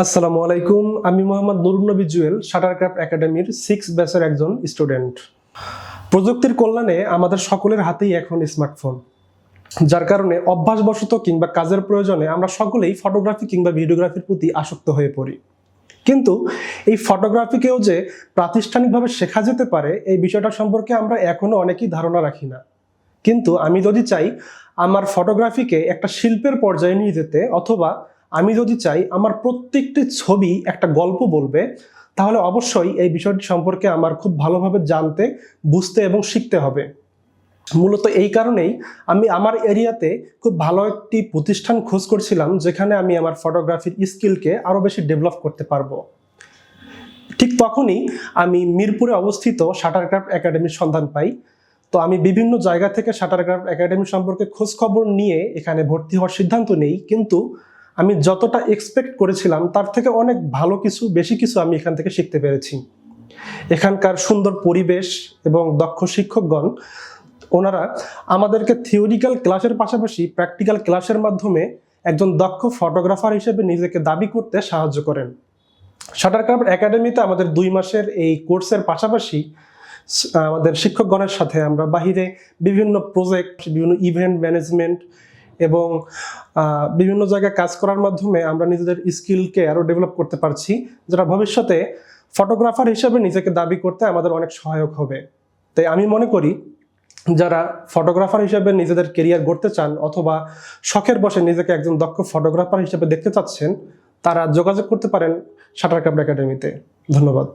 আসসালামু আলাইকুম। আমি মোহাম্মদ নুরুন নবী জুয়েল, শাটারক্রাফট একাডেমির 6 ব্যাচের একজন স্টুডেন্ট। প্রযুক্তির কল্যাণে আমাদের সকলের হাতেই এখন স্মার্টফোন, যার কারণে অভ্যাসবশত কিংবা কাজের প্রয়োজনে আমরা সকলেই ফটোগ্রাফি কিংবা ভিডিওগ্রাফির প্রতি আসক্ত হয়ে পড়ি। কিন্তু এই ফটোগ্রাফিকেও যে প্রাতিষ্ঠানিকভাবে শেখা যেতে পারে, এই বিষয়টা সম্পর্কে আমরা এখনো অনেকেই ধারণা রাখি না। কিন্তু আমি যদি চাই আমার ফটোগ্রাফিকে একটা শিল্পের পর্যায়ে নিয়ে যেতে, অথবা আমি যদি চাই আমার প্রত্যেকটি ছবি একটা গল্প বলবে, তাহলে অবশ্যই এই বিষয়টি সম্পর্কে আমার খুব ভালোভাবে জানতে, বুঝতে এবং শিখতে হবে। মূলত এই কারণেই আমি আমার এরিয়াতে খুব ভালো একটি প্রতিষ্ঠান খোঁজ করছিলাম, যেখানে আমি আমার ফটোগ্রাফির স্কিলকে আরও বেশি ডেভেলপ করতে পারবো। ঠিক তখনই আমি মিরপুরে অবস্থিত শাটারক্রাফট একাডেমির সন্ধান পাই। তো আমি বিভিন্ন জায়গা থেকে শাটারক্রাফট একাডেমি সম্পর্কে খোঁজ খবর নিয়ে এখানে ভর্তি হওয়ার সিদ্ধান্ত নেই, কিন্তু আমি যতটা এক্সপেক্ট করেছিলাম তার থেকে অনেক ভালো কিছু, বেশি কিছু আমি এখান থেকে শিখতে পেরেছি। এখানকার সুন্দর পরিবেশ এবং দক্ষ শিক্ষকগণ, ওনারা আমাদেরকে থিওরিক্যাল ক্লাসের পাশাপাশি প্র্যাকটিক্যাল ক্লাসের মাধ্যমে একজন দক্ষ ফটোগ্রাফার হিসেবে নিজেকে দাবি করতে সাহায্য করেন। শাটারক্রাফট একাডেমিতে আমাদের 2 মাসের এই কোর্সের পাশাপাশি আমাদের শিক্ষকগণের সাথে আমরা বাহিরে বিভিন্ন প্রজেক্ট, বিভিন্ন ইভেন্ট ম্যানেজমেন্ট এবং বিভিন্ন জায়গায় কাজ করার মাধ্যমে আমরা নিজেদের স্কিলকে আরও ডেভেলপ করতে পারছি, যেটা ভবিষ্যতে ফটোগ্রাফার হিসেবে নিজেকে দাবি করতে আমাদের অনেক সহায়ক হবে। তাই আমি মনে করি, যারা ফটোগ্রাফার হিসেবে নিজেদের কেরিয়ার গড়তে চান অথবা শখের বসে নিজেকে একজন দক্ষ ফটোগ্রাফার হিসেবে দেখতে চাচ্ছেন, তারা যোগাযোগ করতে পারেন শাটারক্রাফট একাডেমিতে। ধন্যবাদ।